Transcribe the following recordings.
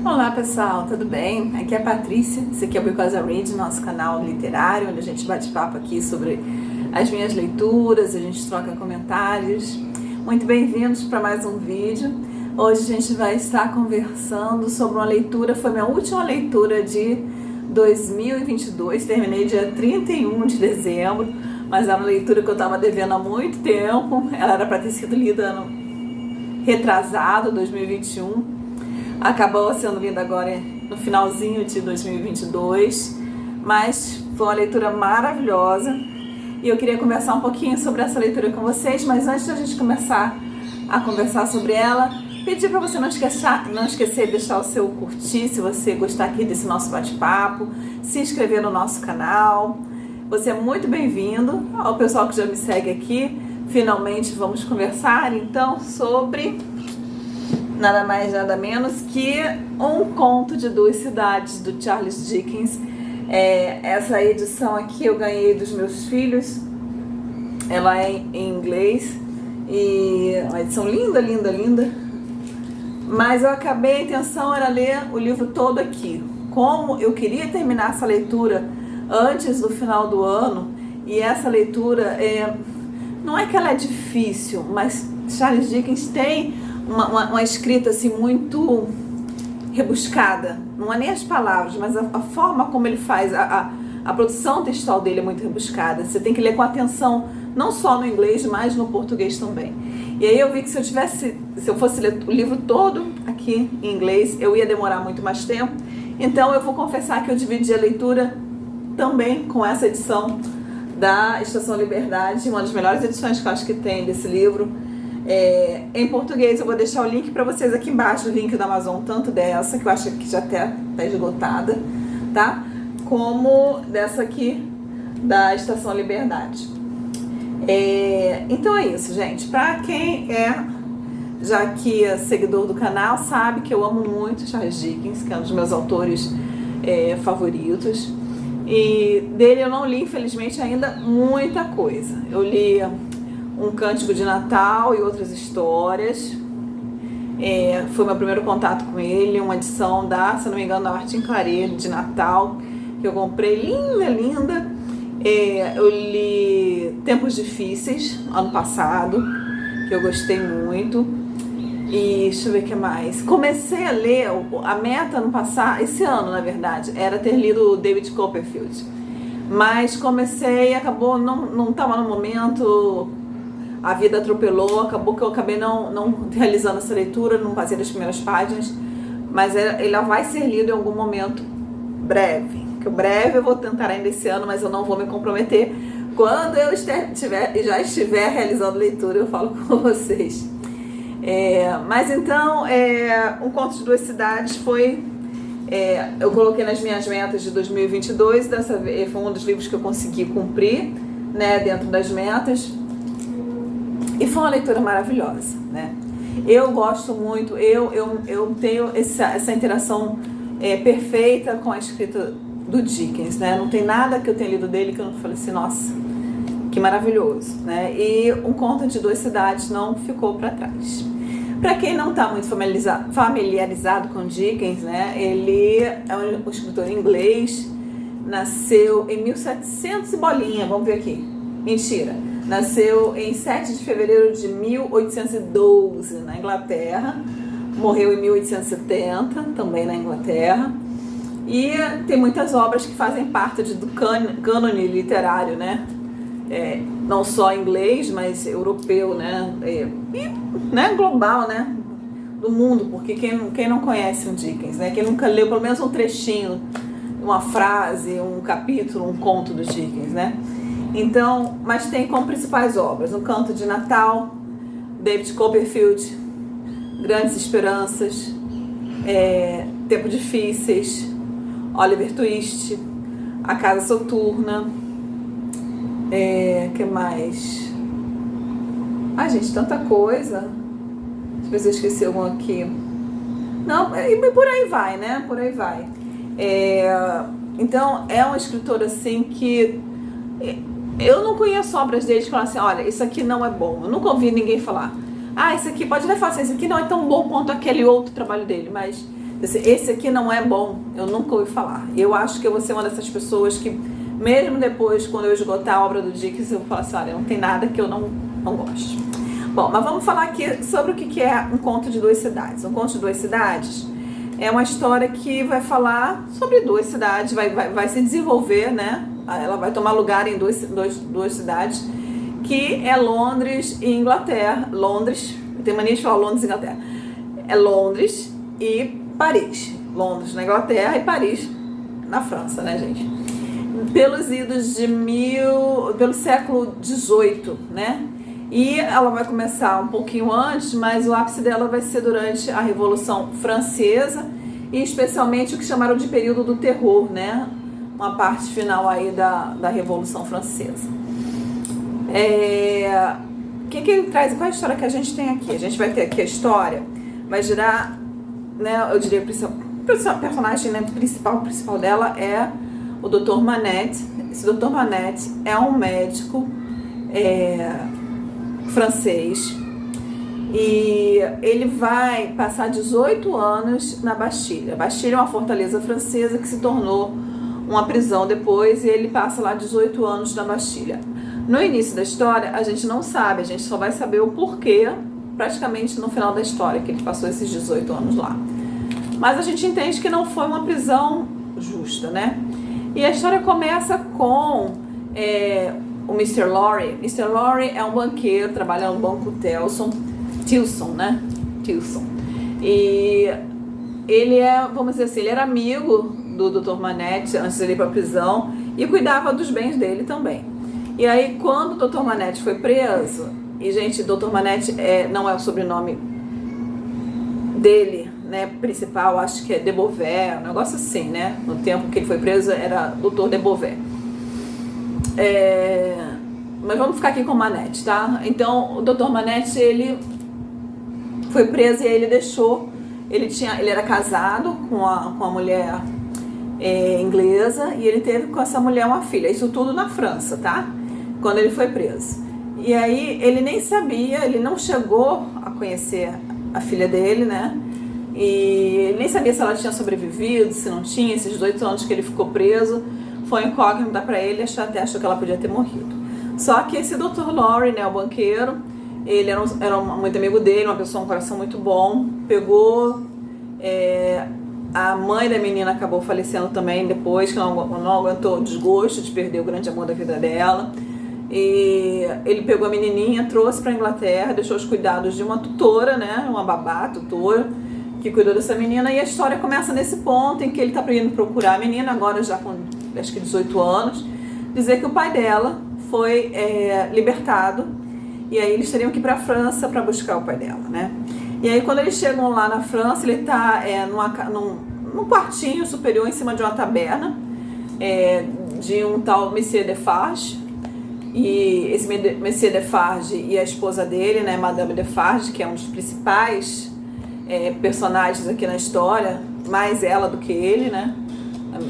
Olá pessoal, tudo bem? Aqui é a Patrícia, esse aqui é o Because I Read, nosso canal literário, onde a gente bate papo aqui sobre as minhas leituras, a gente troca comentários. Muito bem-vindos para mais um vídeo. Hoje a gente vai estar conversando sobre uma leitura, foi minha última leitura de 2022, terminei dia 31 de dezembro, mas é uma leitura que eu estava devendo há muito tempo, ela era para ter sido lida ano retrasado, 2021. Acabou sendo lida agora no finalzinho de 2022, mas foi uma leitura maravilhosa e eu queria conversar um pouquinho sobre essa leitura com vocês, mas antes da gente começar a conversar sobre ela, pedir para você não esquecer de deixar o seu curtir, se você gostar aqui desse nosso bate-papo, se inscrever no nosso canal. Você é muito bem-vindo ao pessoal que já me segue aqui. Finalmente vamos conversar então sobre nada mais, nada menos que Um Conto de Duas Cidades, do Charles Dickens. Essa edição aqui eu ganhei dos meus filhos, ela é em inglês, e uma edição linda, linda, linda. Mas eu acabei, a intenção era ler o livro todo aqui. Como eu queria terminar essa leitura antes do final do ano, e essa leitura, não é que ela é difícil, mas Charles Dickens tem uma escrita assim muito rebuscada, não é nem as palavras, mas a forma como ele faz, a produção textual dele é muito rebuscada. Você tem que ler com atenção, não só no inglês, mas no português também. E aí eu vi que se eu fosse ler o livro todo aqui em inglês, eu ia demorar muito mais tempo. Então eu vou confessar que eu dividi a leitura também com essa edição da Estação Liberdade, uma das melhores edições que eu acho que tem desse livro. Em português eu vou deixar o link para vocês aqui embaixo, o link da Amazon, tanto dessa, que eu acho que já até está esgotada, tá? Como dessa aqui da Estação Liberdade. Então é isso, gente. Para quem já aqui é seguidor do canal, sabe que eu amo muito Charles Dickens, que é um dos meus autores favoritos. E dele eu não li, infelizmente, ainda muita coisa. Eu li Um Cântico de Natal e Outras Histórias. Foi meu primeiro contato com ele, uma edição se não me engano, da Martin Claret, de Natal, que eu comprei, linda, linda. Eu li Tempos Difíceis, ano passado, que eu gostei muito. E deixa eu ver o que mais. Comecei a ler, a meta ano passado, esse ano na verdade, era ter lido o David Copperfield. Mas comecei, acabou, não estava no momento, a vida atropelou, acabou que eu acabei não realizando essa leitura, não passei das primeiras páginas, mas ele vai ser lido em algum momento breve. Que breve eu vou tentar ainda esse ano, mas eu não vou me comprometer. Quando eu já estiver realizando leitura, eu falo com vocês. Mas então, Um Conto de Duas Cidades foi... eu coloquei nas minhas metas de 2022, dessa vez foi um dos livros que eu consegui cumprir, né, dentro das metas. E foi uma leitura maravilhosa, né? Eu gosto muito, eu tenho essa interação perfeita com a escrita do Dickens, né? Não tem nada que eu tenha lido dele que eu não falei assim, nossa, que maravilhoso, né? E Um Conto de Duas Cidades não ficou para trás. Para quem não está muito familiarizado com Dickens, né? Ele é um escritor inglês, nasceu em 1700 e bolinha, vamos ver aqui, mentira. Nasceu em 7 de fevereiro de 1812 na Inglaterra, morreu em 1870, também na Inglaterra, e tem muitas obras que fazem parte do cânone literário, né? Não só inglês, mas europeu, né? Né? Global, né? Do mundo, porque quem não conhece o Dickens, né? Quem nunca leu pelo menos um trechinho, uma frase, um capítulo, um conto do Dickens, né? Então, mas tem como principais obras Um Canto de Natal, David Copperfield, Grandes Esperanças, Tempos Difíceis, Oliver Twist, A Casa Soturna, que mais? Ai, gente, tanta coisa. Deixa eu ver se eu esqueci algum aqui. Não, e por aí vai, né? Por aí vai. Então, é um escritor assim que... Eu não conheço obras dele que falam assim, olha, isso aqui não é bom. Eu nunca ouvi ninguém falar, isso aqui pode até falar assim, isso aqui não é tão bom quanto aquele outro trabalho dele, mas esse aqui não é bom, eu nunca ouvi falar. Eu acho que eu vou ser uma dessas pessoas que, mesmo depois, quando eu esgotar a obra do Dickens, eu vou falar assim, olha, não tem nada que eu não gosto. Bom, mas vamos falar aqui sobre o que é Um Conto de Duas Cidades. Um Conto de Duas Cidades é uma história que vai falar sobre duas cidades, vai se desenvolver, né? Ela vai tomar lugar em duas cidades, que é Londres e Inglaterra. Londres, eu tenho mania de falar Londres e Inglaterra. É Londres e Paris. Londres na Inglaterra e Paris na França, né, gente? Pelos idos pelo século XVIII, né? E ela vai começar um pouquinho antes, mas o ápice dela vai ser durante a Revolução Francesa e especialmente o que chamaram de período do terror, né? Uma parte final aí da Revolução Francesa. Quem que ele traz? Qual é a história que a gente tem aqui? A gente vai ter aqui a história, vai girar, né? Eu diria o personagem, né, principal dela é o Dr. Manette. Esse Dr. Manette é um médico francês e ele vai passar 18 anos na Bastilha. A Bastilha é uma fortaleza francesa que se tornou uma prisão depois e ele passa lá 18 anos na Bastilha. No início da história a gente não sabe, a gente só vai saber o porquê praticamente no final da história que ele passou esses 18 anos lá. Mas a gente entende que não foi uma prisão justa, né? E a história começa com o Mr. Lorry. Mr. Lorry é um banqueiro, trabalha no Banco Tilson, né? Tilson. E ele vamos dizer assim, ele era amigo do Dr. Manette antes de ele ir para a prisão e cuidava dos bens dele também. E aí, quando o Dr. Manette foi preso, e gente, Dr. Manette não é o sobrenome dele, né, principal, acho que é de Beauvais, um negócio assim, né? No tempo que ele foi preso era Dr. de Beauvais. Mas vamos ficar aqui com o Manette, tá? Então, o Dr. Manette, ele foi preso e aí ele deixou, ele era casado com a mulher inglesa e ele teve com essa mulher uma filha, isso tudo na França, tá? Quando ele foi preso. E aí ele nem sabia, ele não chegou a conhecer a filha dele, né? E ele nem sabia se ela tinha sobrevivido, se não tinha, esses 18 anos que ele ficou preso, foi incógnita para ele, até achou que ela podia ter morrido. Só que esse Dr. Lorry, né, o banqueiro, ele era muito amigo dele, uma pessoa com um coração muito bom, pegou... a mãe da menina acabou falecendo também depois, que não aguentou o desgosto de perder o grande amor da vida dela. E ele pegou a menininha, trouxe para a Inglaterra, deixou os cuidados de uma tutora, né, uma babá, tutora, que cuidou dessa menina. E a história começa nesse ponto em que ele está indo procurar a menina, agora já com acho que 18 anos, dizer que o pai dela foi libertado e aí eles teriam que ir para a França para buscar o pai dela, né? E aí quando eles chegam lá na França, ele está num quartinho superior em cima de uma taberna de um tal Monsieur Defarge. E esse Monsieur Defarge e a esposa dele, né, Madame Defarge, que é um dos principais personagens aqui na história, mais ela do que ele, né?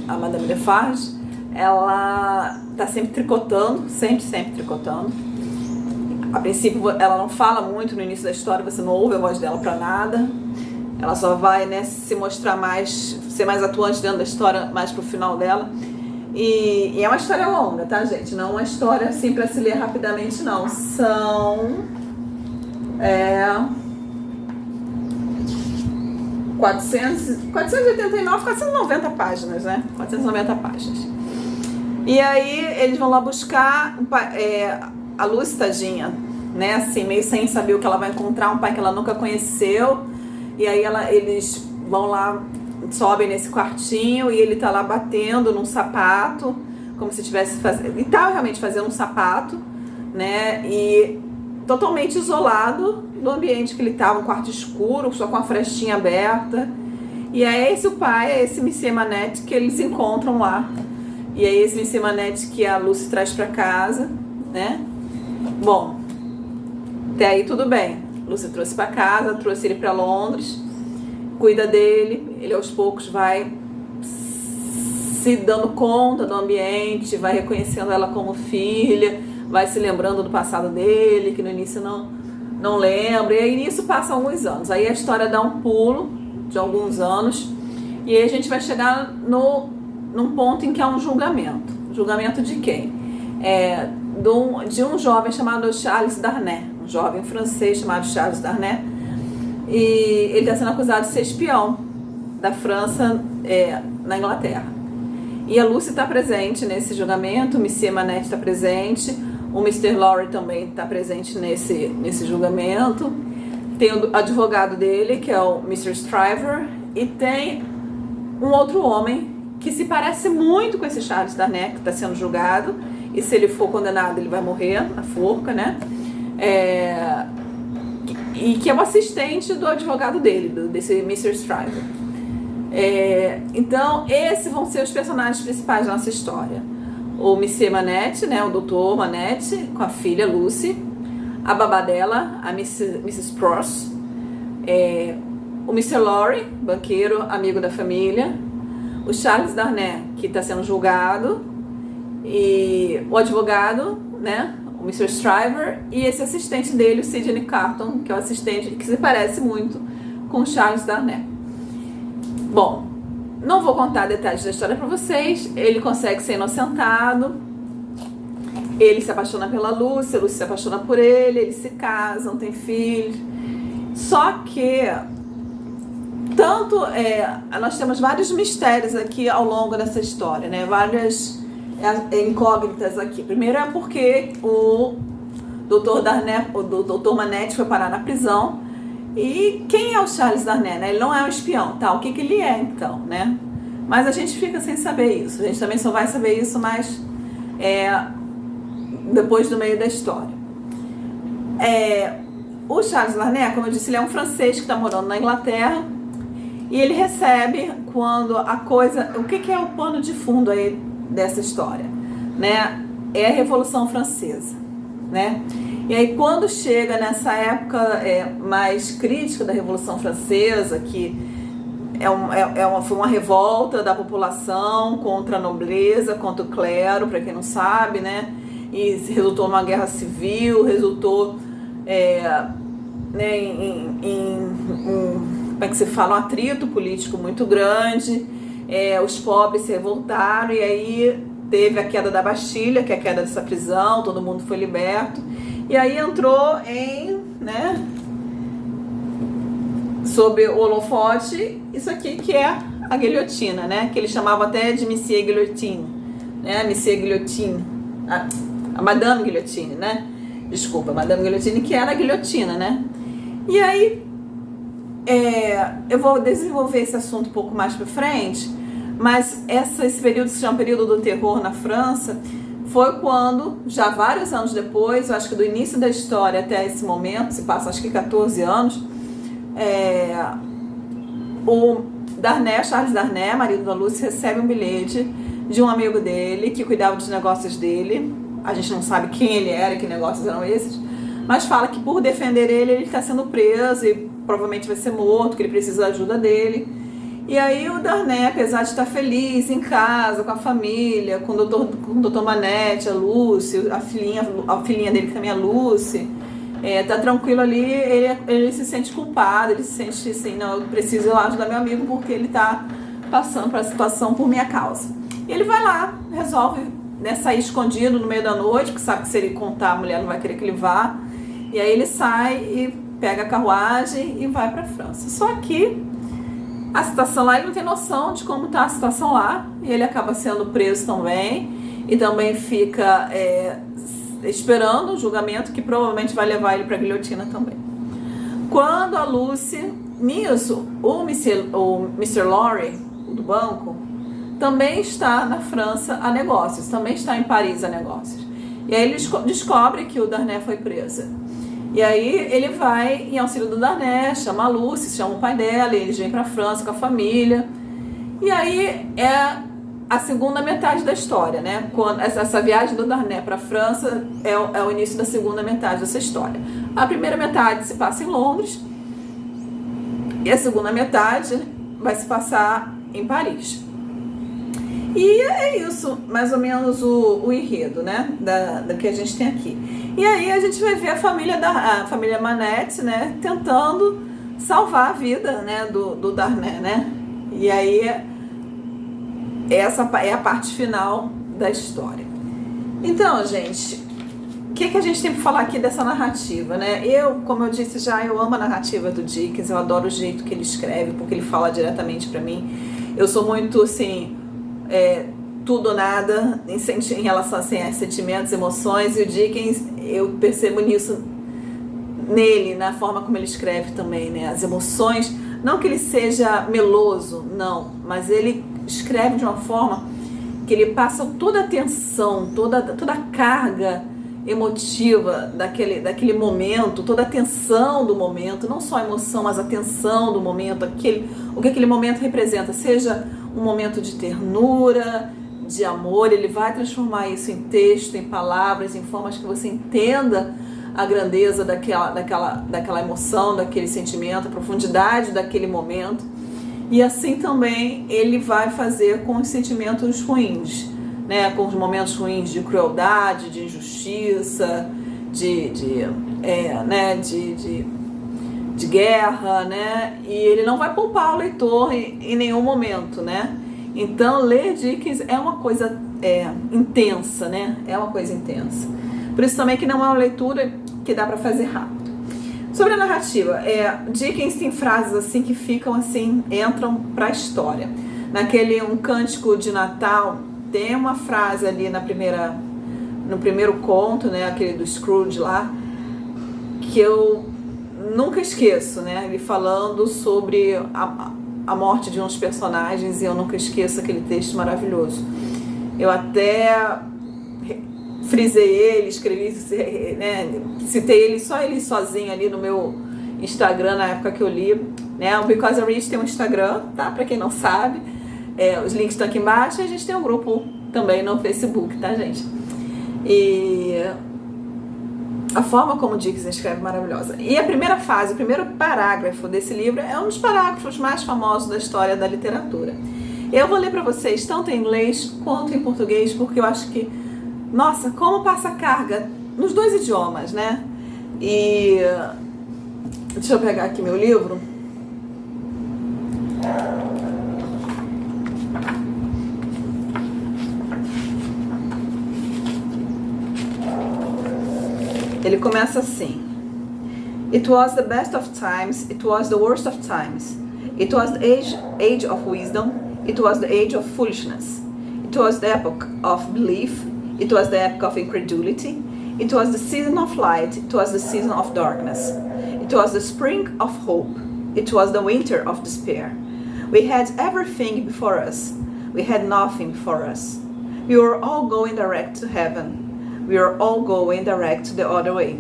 A Madame Defarge, ela tá sempre tricotando, sempre tricotando. A princípio ela não fala muito no início da história, você não ouve a voz dela pra nada. Ela só vai, né, se mostrar mais, ser mais atuante dentro da história mais pro final dela. E é uma história longa, tá, gente? Não é uma história assim pra se ler rapidamente, não. São 489, 490 páginas, né? 490 páginas. E aí eles vão lá buscar a Lucy, tadinha, né? Assim, meio sem saber o que ela vai encontrar, um pai que ela nunca conheceu. E aí eles vão lá, sobem nesse quartinho e ele tá lá batendo num sapato, como se estivesse fazendo... E tá realmente fazendo um sapato, né? E totalmente isolado do ambiente que ele tava, um quarto escuro, só com a frestinha aberta. E é esse o pai, é esse Monsieur Manette que eles encontram lá. E é esse Monsieur Manette que a Lucy traz pra casa, né? Bom, até aí tudo bem. Lucy trouxe pra casa, trouxe ele pra Londres, cuida dele, ele aos poucos vai se dando conta do ambiente, vai reconhecendo ela como filha, vai se lembrando do passado dele, que no início não lembra, e aí nisso passam alguns anos. Aí a história dá um pulo de alguns anos, E aí a gente vai chegar num ponto em que há um julgamento. Julgamento de quem? De um jovem chamado Charles Darnay, um jovem francês chamado Charles Darnay, e ele está sendo acusado de ser espião da França na Inglaterra. E a Lucy está presente nesse julgamento, o Monsieur Manette está presente, o Mr. Lorry também está presente nesse julgamento. Tem o advogado dele, que é o Mr. Stryver, e tem um outro homem que se parece muito com esse Charles Darnay, que está sendo julgado, e se ele for condenado ele vai morrer na forca, né? E que é o assistente do advogado dele, desse Mr. Stryver. Então, esses vão ser os personagens principais da nossa história. O Monsieur Manette, né, o Dr. Manette, com a filha Lucy, a babá dela, a Mrs. Pross, o Mr. Lorry, banqueiro, amigo da família, o Charles Darnay, que está sendo julgado, e o advogado, né, o Mr. Stryver, e esse assistente dele, o Sidney Carton, que é o assistente que se parece muito com o Charles Darnay. Bom, não vou contar detalhes da história para vocês. Ele consegue ser inocentado, ele se apaixona pela Lucy, a Lucy se apaixona por ele, eles se casam, têm filhos. Só que nós temos vários mistérios aqui ao longo dessa história, né? Várias incógnitas aqui. Primeiro é porque o Dr. Manette foi parar na prisão. E quem é o Charles Darnay, né? Ele não é um espião, tá? O que ele é, então, né? Mas a gente fica sem saber isso. A gente também só vai saber isso mais depois do meio da história. O Charles Darnay, como eu disse, ele é um francês que está morando na Inglaterra. E ele recebe quando a coisa... O que é o pano de fundo aí dessa história, né? É a Revolução Francesa, né? E aí quando chega nessa época mais crítica da Revolução Francesa, que foi uma revolta da população contra a nobreza, contra o clero, para quem não sabe, né? E resultou numa guerra civil, resultou como é que se fala, um atrito político muito grande, os pobres se revoltaram, e aí teve a queda da Bastilha, que é a queda dessa prisão, todo mundo foi liberto. E aí entrou sob o holofote, isso aqui que é a guilhotina, né? Que ele chamava até de Monsieur Guillotine, né? Monsieur Guillotine, a Madame Guillotine, né? Desculpa, Madame Guillotine, que era a guilhotina, né? E aí, eu vou desenvolver esse assunto um pouco mais para frente, mas esse período se chama período do terror na França. Foi quando, já vários anos depois, eu acho que do início da história até esse momento, se passa acho que 14 anos, o Darnay, Charles Darnay, marido da Lucy, recebe um bilhete de um amigo dele que cuidava dos negócios dele. A gente não sabe quem ele era, que negócios eram esses, mas fala que por defender ele está sendo preso e provavelmente vai ser morto, que ele precisa da ajuda dele. E aí o Darnay, apesar de estar feliz em casa, com a família, com o Dr. Manette, a Lucy, a filhinha dele que também é a Lucy, tá tranquilo ali, ele se sente culpado, ele se sente assim, não, eu preciso ir lá ajudar meu amigo porque ele tá passando por essa situação por minha causa. E ele vai lá, resolve sair escondido no meio da noite, porque sabe que se ele contar a mulher não vai querer que ele vá. E aí ele sai e pega a carruagem e vai para a França. Só que a situação lá, ele não tem noção de como está a situação lá, e ele acaba sendo preso também, e também fica esperando o julgamento, que provavelmente vai levar ele para a guilhotina também. Quando a Lucy, nisso, o Mr. Lorry, do banco, também está na França a negócios, também está em Paris a negócios. E aí ele descobre que o Darnay foi preso. E aí ele vai em auxílio do Darnay, chama a Lucy, chama o pai dela, e eles vêm para a França com a família. E aí é a segunda metade da história, né? Quando essa viagem do Darnay para a França é o início da segunda metade dessa história. A primeira metade se passa em Londres e a segunda metade vai se passar em Paris. E é isso, mais ou menos o enredo, né, da que a gente tem aqui. E aí a gente vai ver a família Manette, né, tentando salvar a vida, né, do Darnay, né, E aí, essa é a parte final da história. Então, gente, o que a gente tem para falar aqui dessa narrativa, né? Como eu disse já, eu amo a narrativa do Dickens, eu adoro o jeito que ele escreve, porque ele fala diretamente para mim. Eu sou muito, assim, tudo ou nada em relação assim, a sentimentos, emoções, e o Dickens, eu percebo nisso nele, na forma como ele escreve também, né? As emoções, não que ele seja meloso, não, mas ele escreve de uma forma que ele passa toda a tensão, toda a carga emotiva daquele momento, toda a tensão do momento, não só a emoção, mas a tensão do momento, o que aquele momento representa, seja um momento de ternura, de amor, ele vai transformar isso em texto, em palavras, em formas que você entenda a grandeza daquela emoção, daquele sentimento, a profundidade daquele momento. E assim também ele vai fazer com os sentimentos ruins, né? Com os momentos ruins de crueldade, de injustiça, de guerra, né? E ele não vai poupar o leitor em nenhum momento, né? Então, ler Dickens é uma coisa intensa, né? É uma coisa intensa. Por isso também que não é uma leitura que dá para fazer rápido. Sobre a narrativa, Dickens tem frases assim que ficam assim, entram para a história. Um cântico de Natal, tem uma frase ali no primeiro conto, né? Aquele do Scrooge lá, que eu nunca esqueço, né? Ele falando sobre a morte de uns personagens, e eu nunca esqueço aquele texto maravilhoso. Eu até frisei ele, escrevi, né, citei ele, só ele sozinho ali no meu Instagram na época que eu li, né? O Because I Read tem um Instagram, tá? Pra quem não sabe, os links estão aqui embaixo, e a gente tem um grupo também no Facebook, tá, gente? E a forma como Dickens escreve é maravilhosa. E a primeira fase, o primeiro parágrafo desse livro é um dos parágrafos mais famosos da história da literatura. Eu vou ler para vocês tanto em inglês quanto em português, porque eu acho que, nossa, como passa carga nos dois idiomas, né? E deixa eu pegar aqui meu livro. Ele começa assim: It was the best of times, it was the worst of times. It was the age of wisdom, it was the age of foolishness. It was the epoch of belief, it was the epoch of incredulity. It was the season of light, it was the season of darkness. It was the spring of hope, it was the winter of despair. We had everything before us, we had nothing before us. We were all going direct to heaven. We are all going direct the other way.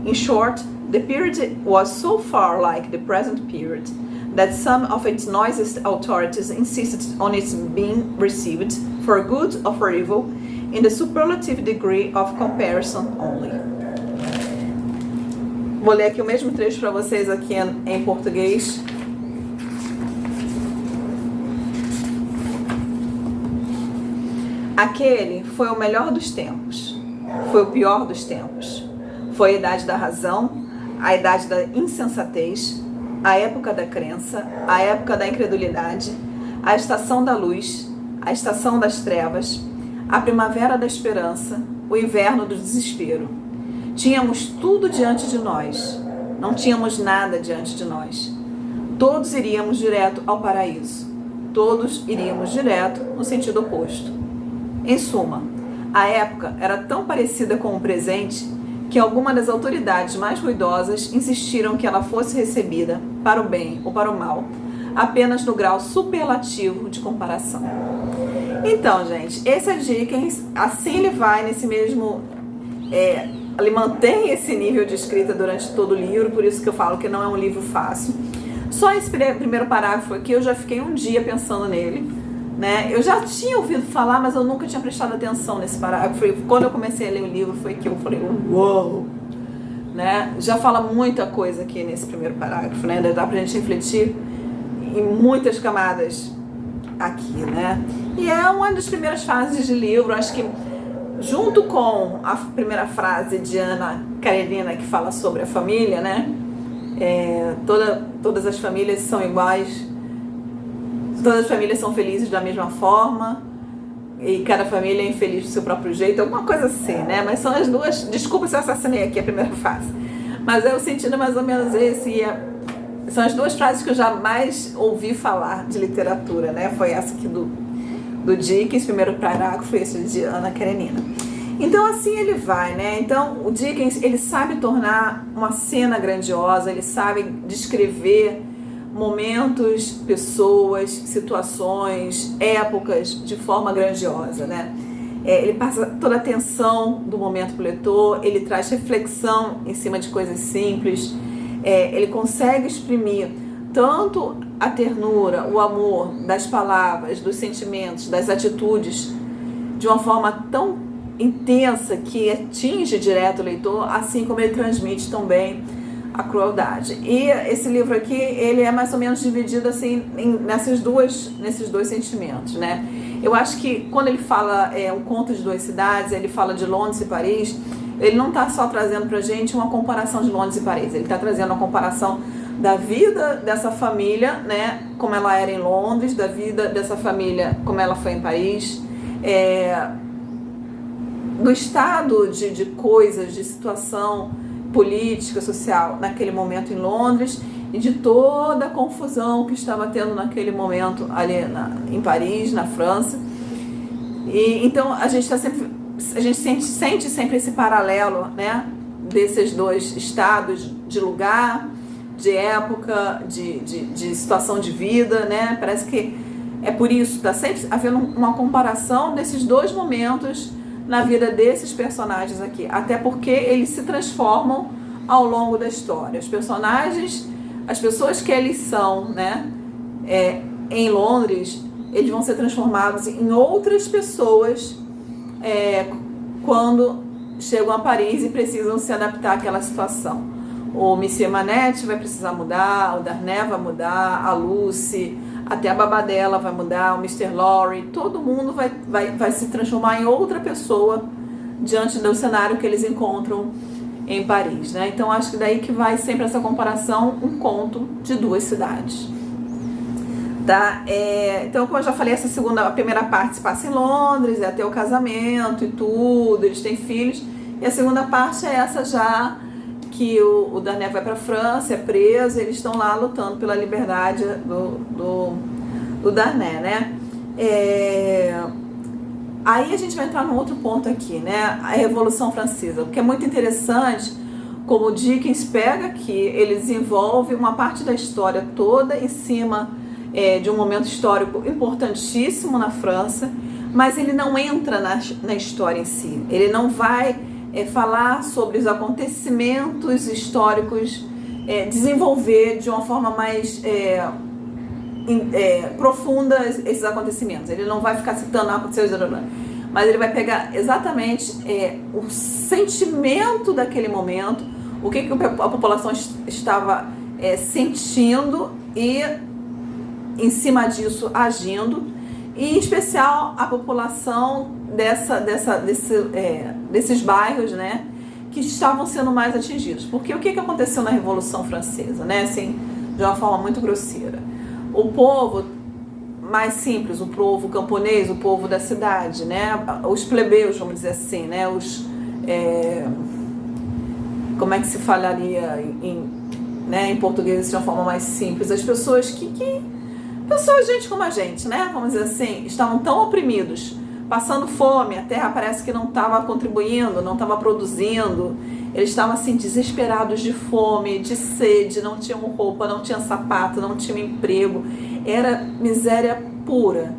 In short, the period was so far like the present period that some of its noisiest authorities insisted on its being received, for good or for evil, in the superlative degree of comparison only. Vou ler aqui o mesmo trecho para vocês aqui em português. Aquele foi o melhor dos tempos, foi o pior dos tempos. Foi a idade da razão, a idade da insensatez, a época da crença, a época da incredulidade, a estação da luz, a estação das trevas, a primavera da esperança, o inverno do desespero. Tínhamos tudo diante de nós, não tínhamos nada diante de nós. Todos iríamos direto ao paraíso, todos iríamos direto no sentido oposto. Em suma, a época era tão parecida com o presente que algumas das autoridades mais ruidosas insistiram que ela fosse recebida, para o bem ou para o mal, apenas no grau superlativo de comparação. Então, gente, esse é Dickens, assim ele vai nesse mesmo... ele mantém esse nível de escrita durante todo o livro, por isso que eu falo que não é um livro fácil. Só esse primeiro parágrafo aqui, eu já fiquei um dia pensando nele, né? Eu já tinha ouvido falar, mas eu nunca tinha prestado atenção nesse parágrafo. Quando eu comecei a ler o livro, foi que eu falei, uou! Né? Já fala muita coisa aqui nesse primeiro parágrafo, né? Dá pra gente refletir em muitas camadas aqui, né? E é uma das primeiras fases de livro, acho que junto com a primeira frase de Ana Karenina, que fala sobre a família, né? Todas as famílias são iguais, todas as famílias são felizes da mesma forma e cada família é infeliz do seu próprio jeito, alguma coisa assim, né? Mas são as duas, desculpa se eu assassinei aqui a primeira frase, mas é o sentido mais ou menos esse, e são as duas frases que eu jamais ouvi falar de literatura, né? Foi essa aqui do Dickens, primeiro parágrafo, esse de Ana Karenina. Então assim ele vai, né? Então o Dickens, ele sabe tornar uma cena grandiosa, ele sabe descrever momentos, pessoas, situações, épocas de forma grandiosa, né? Ele passa toda a tensão do momento para o leitor, ele traz reflexão em cima de coisas simples, ele consegue exprimir tanto a ternura, o amor das palavras, dos sentimentos, das atitudes, de uma forma tão intensa que atinge direto o leitor, assim como ele transmite também a crueldade. E esse livro aqui, ele é mais ou menos dividido assim nesses dois sentimentos, né? Eu acho que quando ele fala um conto de duas cidades, ele fala de Londres e Paris, ele não está só trazendo pra gente uma comparação de Londres e Paris, ele está trazendo uma comparação da vida dessa família, né, como ela era em Londres, da vida dessa família como ela foi em Paris, do estado de coisas, de situação política, social naquele momento em Londres e de toda a confusão que estava tendo naquele momento ali em Paris, na França. E então a gente sente sempre esse paralelo, né, desses dois estados de lugar, de época, de situação de vida, né? Parece que é por isso, está sempre havendo uma comparação desses dois momentos na vida desses personagens aqui, até porque eles se transformam ao longo da história. Os personagens, as pessoas que eles são, né, em Londres, eles vão ser transformados em outras pessoas quando chegam a Paris e precisam se adaptar àquela situação. O Monsieur Manette vai precisar mudar, o Darnay vai mudar, a Lucy, até a babá dela vai mudar, o Mr. Lorry, todo mundo vai se transformar em outra pessoa diante do cenário que eles encontram em Paris, né? Então acho que daí que vai sempre essa comparação, um conto de duas cidades. Tá? Então, como eu já falei, a primeira parte se passa em Londres, até o casamento e tudo, eles têm filhos, e a segunda parte é essa já que o Darnay vai para a França, é preso, eles estão lá lutando pela liberdade do Darnay, né? Aí a gente vai entrar num outro ponto aqui, né? A Revolução Francesa, o que é muito interessante, como o Dickens pega aqui, ele desenvolve uma parte da história toda em cima de um momento histórico importantíssimo na França, mas ele não entra na história em si, ele não vai falar sobre os acontecimentos históricos, desenvolver de uma forma mais profunda esses acontecimentos. Ele não vai ficar citando aconteceu, mas ele vai pegar exatamente o sentimento daquele momento, o que a população estava sentindo e em cima disso agindo, e em especial a população desses bairros, né, que estavam sendo mais atingidos. Porque o que aconteceu na Revolução Francesa, né, assim, de uma forma muito grosseira? O povo mais simples, o povo camponês, o povo da cidade, né, os plebeus, vamos dizer assim, né, como é que se falaria em português de uma forma mais simples? As pessoas pessoas, gente como a gente, né, vamos dizer assim, estavam tão oprimidos, passando fome, a terra parece que não estava contribuindo, não estava produzindo, eles estavam assim desesperados de fome, de sede, não tinham roupa, não tinham sapato, não tinham emprego, era miséria pura.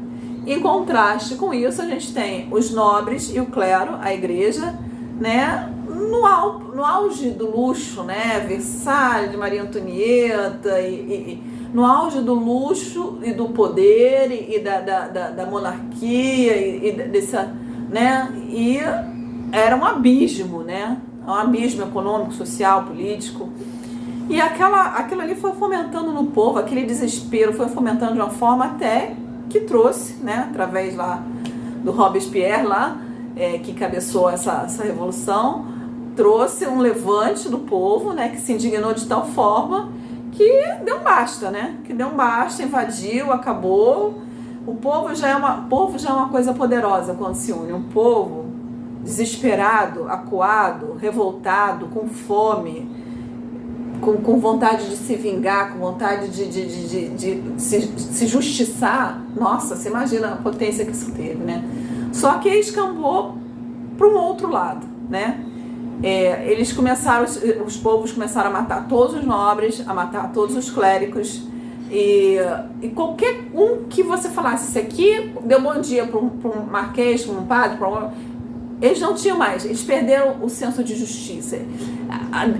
Em contraste com isso, a gente tem os nobres e o clero, a igreja, né, no auge do luxo, né, Versalhes, de Maria Antonieta, no auge do luxo e do poder e da monarquia e dessa, né, e era um abismo, né, um abismo econômico, social, político, e aquilo ali foi fomentando no povo, aquele desespero foi fomentando de uma forma até que trouxe, né, através lá do Robespierre lá, que cabeçou essa revolução, trouxe um levante do povo, né, que se indignou de tal forma que deu um basta, né? Que deu um basta, invadiu, acabou. O povo já é uma coisa poderosa quando se une. Um povo desesperado, acuado, revoltado, com fome, com vontade de se vingar, com vontade de se justiçar. Nossa, você imagina a potência que isso teve, né? Só que escambou para um outro lado, né? Os povos começaram a matar todos os nobres, a matar todos os clérigos, e qualquer um que você falasse, esse aqui deu bom dia para um marquês, para um padre, eles não tinham mais, eles perderam o senso de justiça.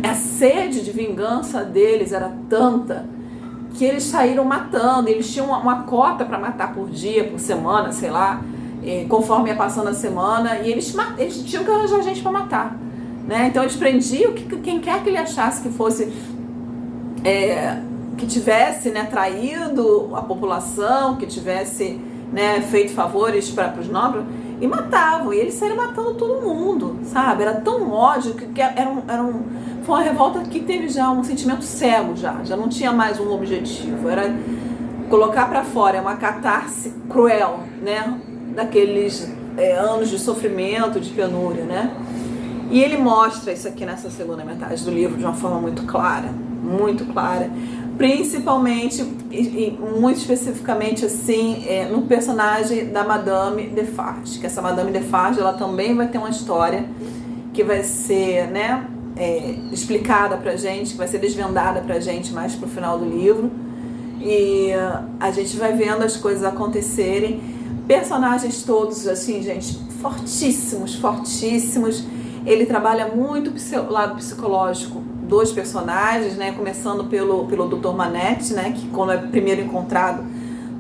A sede de vingança deles era tanta que eles saíram matando. Eles tinham uma cota para matar por dia, por semana, sei lá, conforme ia passando a semana, e eles tinham que arranjar gente para matar, né? Então eles prendiam quem quer que ele achasse que fosse, que tivesse, né, traído a população, que tivesse, né, feito favores para os nobres, e matavam, e eles saíram matando todo mundo, sabe? Era tão ódio que foi uma revolta que teve já um sentimento cego, já não tinha mais um objetivo, era colocar para fora, uma catarse cruel, né, daqueles anos de sofrimento, de penúria, né? E ele mostra isso aqui nessa segunda metade do livro de uma forma muito clara, principalmente e muito especificamente assim, no personagem da Madame Defarge, que essa Madame Defarge, ela também vai ter uma história que vai ser, né, explicada pra gente, que vai ser desvendada pra gente mais pro final do livro, e a gente vai vendo as coisas acontecerem. Personagens todos assim, gente, fortíssimos. Ele trabalha muito o lado psicológico dos personagens, né? Começando pelo Dr. Manette, né? Que quando é primeiro encontrado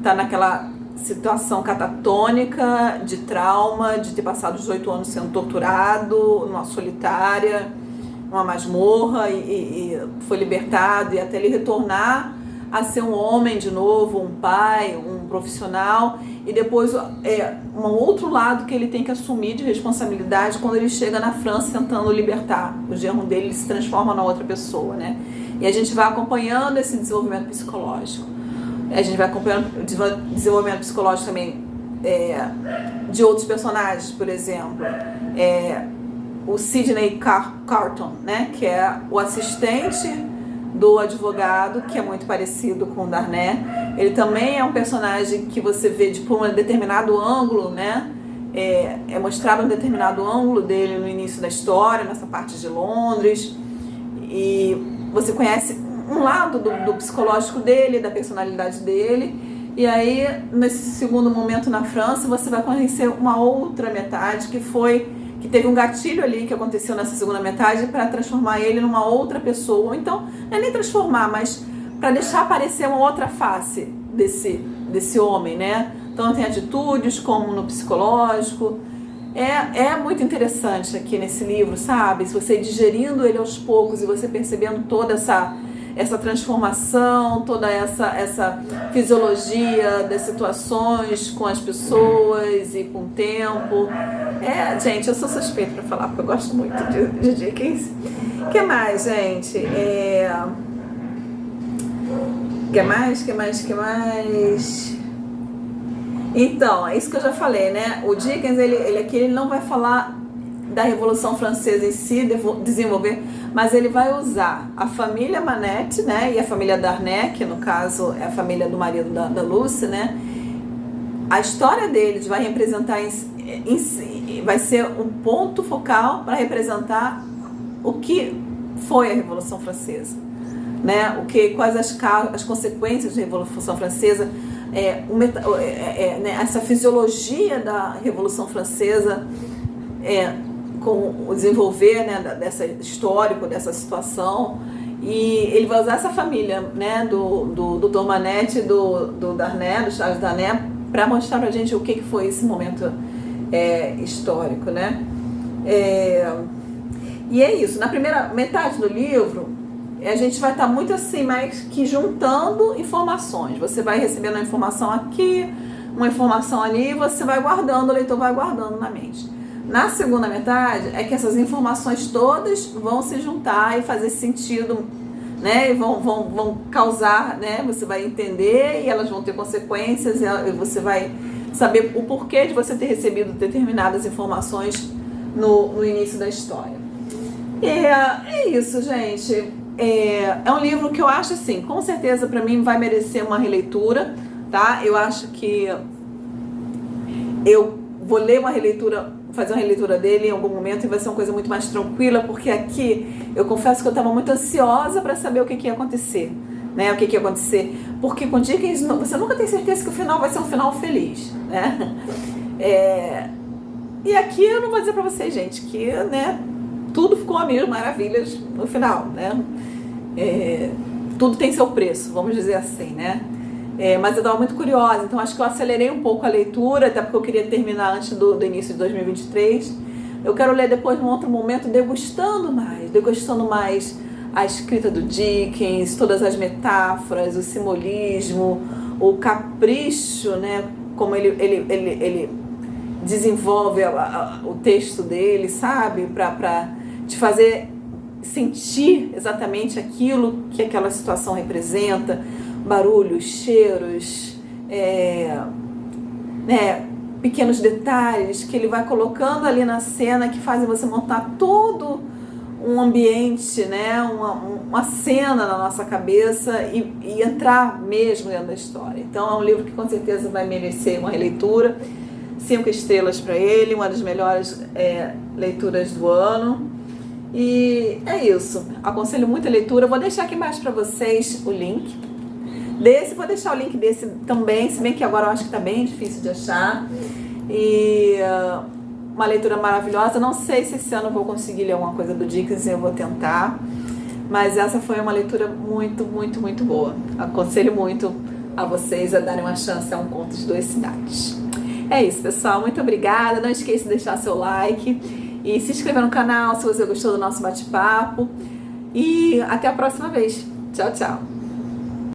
tá naquela situação catatônica de trauma, de ter passado 18 anos sendo torturado numa solitária, numa masmorra, e foi libertado, e até ele retornar a ser um homem de novo, um pai, um profissional, e depois um outro lado que ele tem que assumir de responsabilidade quando ele chega na França tentando libertar o genro dele, ele se transforma na outra pessoa, né? E a gente vai acompanhando esse desenvolvimento psicológico. A gente vai acompanhando o desenvolvimento psicológico também de outros personagens, por exemplo, o Sidney Carton, né? Que é o assistente do advogado, que é muito parecido com o Darnay. Ele também é um personagem que você vê por um determinado ângulo, né? É mostrado um determinado ângulo dele no início da história, nessa parte de Londres, e você conhece um lado do psicológico dele, da personalidade dele, e aí nesse segundo momento na França você vai conhecer uma outra metade que teve um gatilho ali que aconteceu nessa segunda metade para transformar ele numa outra pessoa. Ou então, não é nem transformar, mas para deixar aparecer uma outra face desse homem, né? Então tem atitudes como no psicológico. É muito interessante aqui nesse livro, sabe? Se você digerindo ele aos poucos e você percebendo toda essa transformação, toda essa fisiologia das situações com as pessoas e com o tempo. Gente, eu sou suspeita para falar, porque eu gosto muito de Dickens. O que mais, gente? Que mais? Então, é isso que eu já falei, né? O Dickens, ele aqui ele não vai falar da Revolução Francesa em si, desenvolver, mas ele vai usar a família Manette, né, e a família Darnay, que no caso é a família do marido da Lucy, né? A história deles vai representar vai ser um ponto focal para representar o que foi a Revolução Francesa, né? Quais as consequências da Revolução Francesa, né, essa fisiologia da Revolução Francesa, com o desenvolver, né, dessa histórico, dessa situação. E ele vai usar essa família, né, do Dr. Manette e do Darnay, do Charles Darnay, para mostrar pra gente o que foi esse momento histórico, né? E é isso. Na primeira metade do livro, a gente vai estar muito assim, mais que juntando informações. Você vai recebendo uma informação aqui, uma informação ali, e você vai guardando, o leitor vai guardando na mente. Na segunda metade é que essas informações todas vão se juntar e fazer sentido né? E vão causar, né? Você vai entender e elas vão ter consequências e você vai saber o porquê de você ter recebido determinadas informações no início da história. É isso, gente. É um livro que eu acho assim, com certeza para mim vai merecer uma releitura, tá? Eu acho que eu vou ler uma releitura, fazer uma releitura dele em algum momento e vai ser uma coisa muito mais tranquila, porque aqui eu confesso que eu estava muito ansiosa para saber o que ia acontecer, né? O que ia acontecer, porque com Dickens você nunca tem certeza que o final vai ser um final feliz, né? E aqui eu não vou dizer para vocês, gente, que, né, tudo ficou a mil maravilhas no final, né? Tudo tem seu preço, vamos dizer assim, né? Mas eu estava muito curiosa, então acho que eu acelerei um pouco a leitura, até porque eu queria terminar antes do início de 2023. Eu quero ler depois, num outro momento, degustando mais a escrita do Dickens, todas as metáforas, o simbolismo, o capricho, né? Como ele desenvolve o texto dele, sabe? Para te fazer sentir exatamente aquilo que aquela situação representa, barulhos, cheiros, né, pequenos detalhes que ele vai colocando ali na cena que fazem você montar todo um ambiente, né, uma cena na nossa cabeça e entrar mesmo dentro da história. Então é um livro que com certeza vai merecer uma releitura, 5 estrelas para ele, uma das melhores leituras do ano. E é isso, aconselho muito a leitura. Vou deixar aqui embaixo para vocês o link desse, vou deixar o link desse também, se bem que agora eu acho que está bem difícil de achar. E uma leitura maravilhosa. Não sei se esse ano eu vou conseguir ler alguma coisa do Dickens, eu vou tentar, mas essa foi uma leitura muito, muito, muito boa. Aconselho muito a vocês a darem uma chance a Um Conto de Duas Cidades. É isso, pessoal, muito obrigada. Não esqueça de deixar seu like e se inscrever no canal se você gostou do nosso bate-papo. E até a próxima vez. Tchau, tchau.